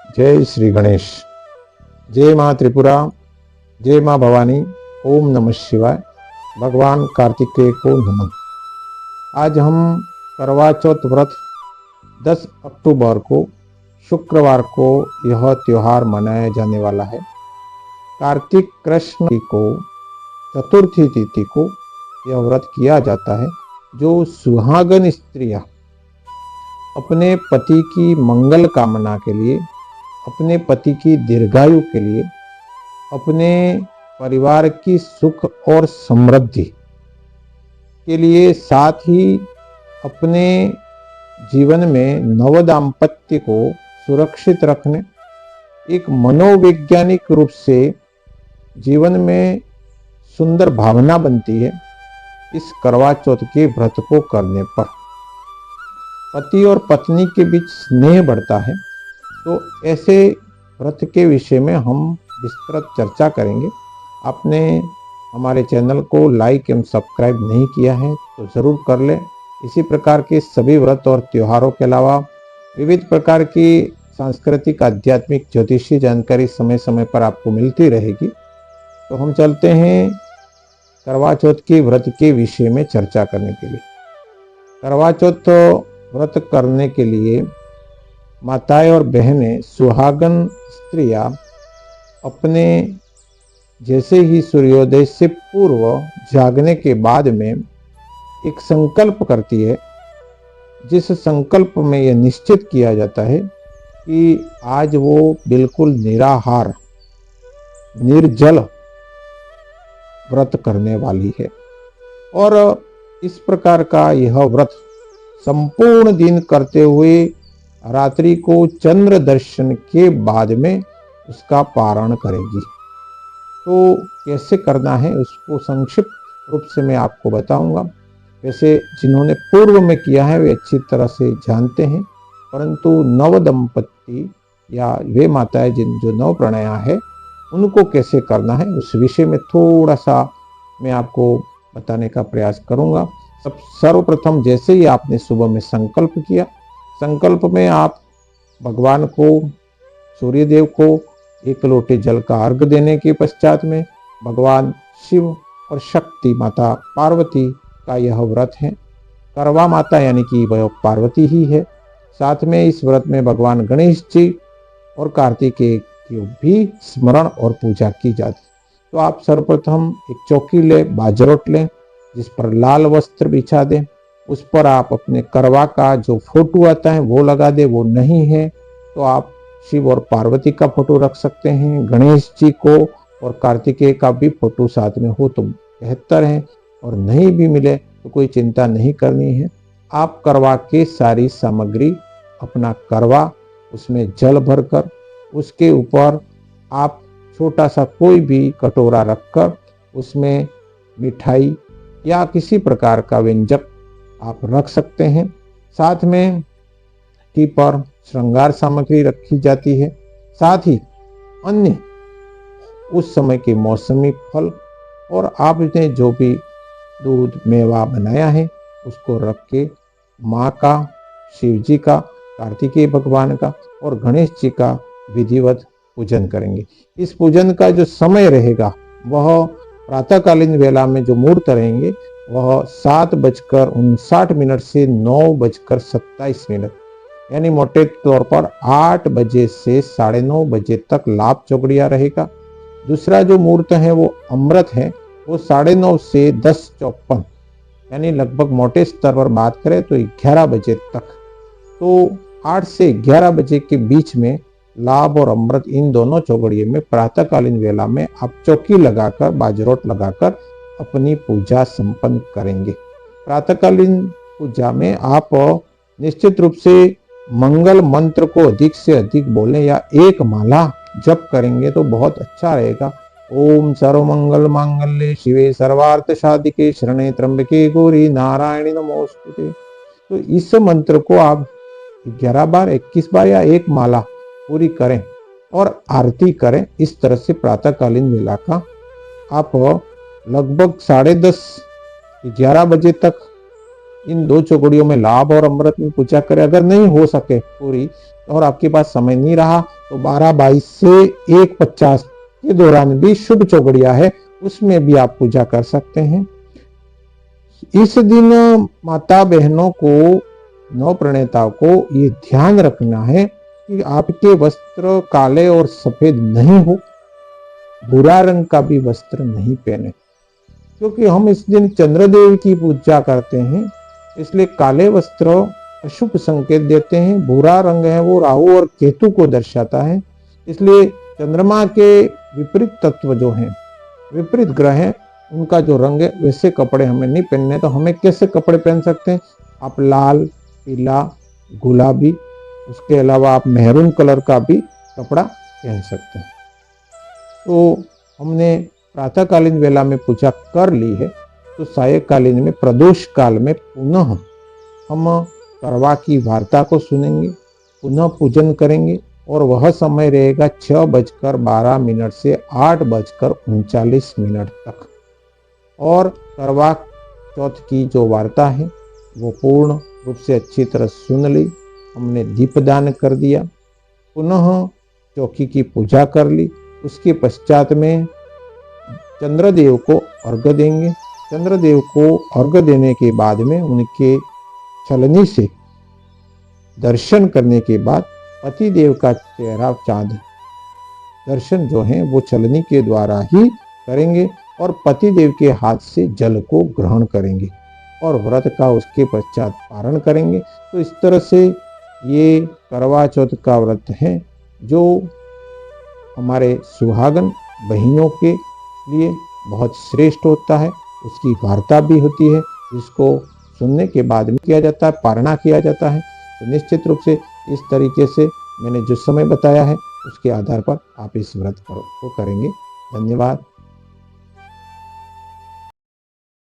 जय श्री गणेश। जय माँ त्रिपुरा। जय माँ भवानी। ओम नमः शिवाय। भगवान कार्तिकेय को नमन। आज हम करवा चौथ व्रत 10 अक्टूबर को शुक्रवार को यह त्योहार मनाया जाने वाला है। कार्तिक कृष्ण को चतुर्थी तिथि को यह व्रत किया जाता है। जो सुहागन स्त्रियां अपने पति की मंगल कामना के लिए, अपने पति की दीर्घायु के लिए, अपने परिवार की सुख और समृद्धि के लिए, साथ ही अपने जीवन में नव दाम्पत्य को सुरक्षित रखने, एक मनोवैज्ञानिक रूप से जीवन में सुंदर भावना बनती है। इस करवा चौथ के व्रत को करने पर पति और पत्नी के बीच स्नेह बढ़ता है। तो ऐसे व्रत के विषय में हम विस्तृत चर्चा करेंगे। आपने हमारे चैनल को लाइक एवं सब्सक्राइब नहीं किया है तो ज़रूर कर लें। इसी प्रकार के सभी व्रत और त्योहारों के अलावा विविध प्रकार की सांस्कृतिक, आध्यात्मिक, ज्योतिषीय जानकारी समय समय पर आपको मिलती रहेगी। तो हम चलते हैं करवा चौथ के व्रत के विषय में चर्चा करने के लिए। करवा चौथ व्रत करने के लिए माताएं और बहनें, सुहागन स्त्रियां अपने जैसे ही सूर्योदय से पूर्व जागने के बाद में एक संकल्प करती है, जिस संकल्प में यह निश्चित किया जाता है कि आज वो बिल्कुल निराहार, निर्जल व्रत करने वाली है। और इस प्रकार का यह व्रत संपूर्ण दिन करते हुए रात्रि को चंद्र दर्शन के बाद में उसका पारण करेगी। तो कैसे करना है उसको संक्षिप्त रूप से मैं आपको बताऊंगा। वैसे जिन्होंने पूर्व में किया है वे अच्छी तरह से जानते हैं, परंतु नव दंपत्ति या वे माताएं जो नव प्रणया है उनको कैसे करना है उस विषय में थोड़ा सा मैं आपको बताने का प्रयास करूंगा। सर्वप्रथम जैसे ही आपने सुबह में संकल्प किया, संकल्प में आप भगवान को, सूर्यदेव को एक लोटे जल का अर्घ देने के पश्चात में भगवान शिव और शक्ति माता पार्वती का यह व्रत है। करवा माता यानी कि वह पार्वती ही है। साथ में इस व्रत में भगवान गणेश जी और कार्तिकेय की भी स्मरण और पूजा की जाती। तो आप सर्वप्रथम एक चौकी ले, बाजरोट लें, जिस पर लाल वस्त्र बिछा दें। उस पर आप अपने करवा का जो फोटो आता है वो लगा दे। वो नहीं है तो आप शिव और पार्वती का फोटो रख सकते हैं। गणेश जी को और कार्तिकेय का भी फोटो साथ में हो तो बेहतर है, और नहीं भी मिले तो कोई चिंता नहीं करनी है। आप करवा के सारी सामग्री, अपना करवा, उसमें जल भरकर उसके ऊपर आप छोटा सा कोई भी कटोरा रखकर उसमें मिठाई या किसी प्रकार का व्यंजक आप रख सकते हैं। साथ में टी पर श्रृंगार सामग्री रखी जाती है। साथ ही अन्य उस समय के मौसमी फल और आपने जो भी दूध मेवा बनाया है उसको रख के माँ का, शिव जी का, कार्तिकेय भगवान का और गणेश जी का विधिवत पूजन करेंगे। इस पूजन का जो समय रहेगा वह प्रातःकालीन वेला में जो मुहूर्त रहेंगे वह 7:59 से 9:27 यानी मोटे तौर पर 8 बजे से 9:30 बजे तक लाभ चौगड़िया रहेगा। दूसरा जो मुहूर्त है वो अमृत है, वो 9:30 से 10:54 यानी लगभग मोटे स्तर पर बात करें तो 11 बजे तक। तो 8 से 11 बजे के बीच में लाभ और अमृत, इन दोनों चौगड़िए में प्रातःकालीन वेला में आप चौकी लगाकर, बाजरोट लगाकर अपनी पूजा संपन्न करेंगे। प्रातःकालीन पूजा में आप निश्चित रूप से मंगल मंत्र को अधिक से अधिक बोलें या एक माला जप करेंगे तो बहुत अच्छा रहेगा। ओम सर्वमंगल मांगल्ये शिवे सर्वार्थ साधिके शरणे त्र्यंबके गौरी नारायणी नमोस्तुते। तो इस मंत्र को आप 11 बार, 21 बार या एक माला पूरी करें और आरती करें। इस तरह से प्रातःकालीन वेला का आप लगभग 10:30 11 बजे तक इन दो चौकड़ियों में लाभ और अमृत में पूजा करें। अगर नहीं हो सके पूरी और आपके पास समय नहीं रहा तो 12-22 से 1:50 के दौरान भी शुभ चौगड़िया है, उसमें भी आप पूजा कर सकते हैं। इस दिन माता बहनों को, नव प्रणेताओं को ये ध्यान रखना है कि आपके वस्त्र काले और सफेद नहीं हो, भूरा रंग का भी वस्त्र नहीं पहने, क्योंकि हम इस दिन चंद्रदेव की पूजा करते हैं, इसलिए काले वस्त्र अशुभ संकेत देते हैं। भूरा रंग है वो राहु और केतु को दर्शाता है, इसलिए चंद्रमा के विपरीत तत्व जो हैं, विपरीत ग्रह हैं, उनका जो रंग है वैसे कपड़े हमें नहीं पहनने। तो हमें कैसे कपड़े पहन सकते हैं? आप लाल, पीला, गुलाबी, उसके अलावा आप मेहरून कलर का भी कपड़ा पहन सकते हैं। तो हमने प्रातःकालीन वेला में पूजा कर ली है, तो सायंकालीन में प्रदोष काल में पुनः हम करवा की वार्ता को सुनेंगे, पुनः पूजन करेंगे, और वह समय रहेगा 6:12 से 8:39 तक। और करवा चौथ की जो वार्ता है वो पूर्ण रूप से अच्छी तरह सुन ली, हमने दीपदान कर दिया, पुनः चौकी की पूजा कर ली। उसके पश्चात में चंद्रदेव को अर्घ्य देंगे। चंद्रदेव को अर्घ्य देने के बाद में उनके छलनी से दर्शन करने के बाद पतिदेव का चेहरा चांद दर्शन जो है वो छलनी के द्वारा ही करेंगे, और पतिदेव के हाथ से जल को ग्रहण करेंगे और व्रत का उसके पश्चात पारण करेंगे। तो इस तरह से ये करवा चौथ का व्रत है जो हमारे सुहागन बहनों के लिए बहुत श्रेष्ठ होता है। उसकी वार्ता भी होती है, जिसको सुनने के बाद में किया जाता है, पारणा किया जाता है। तो निश्चित रूप से इस तरीके से मैंने जो समय बताया है उसके आधार पर आप इस व्रत को करेंगे। धन्यवाद।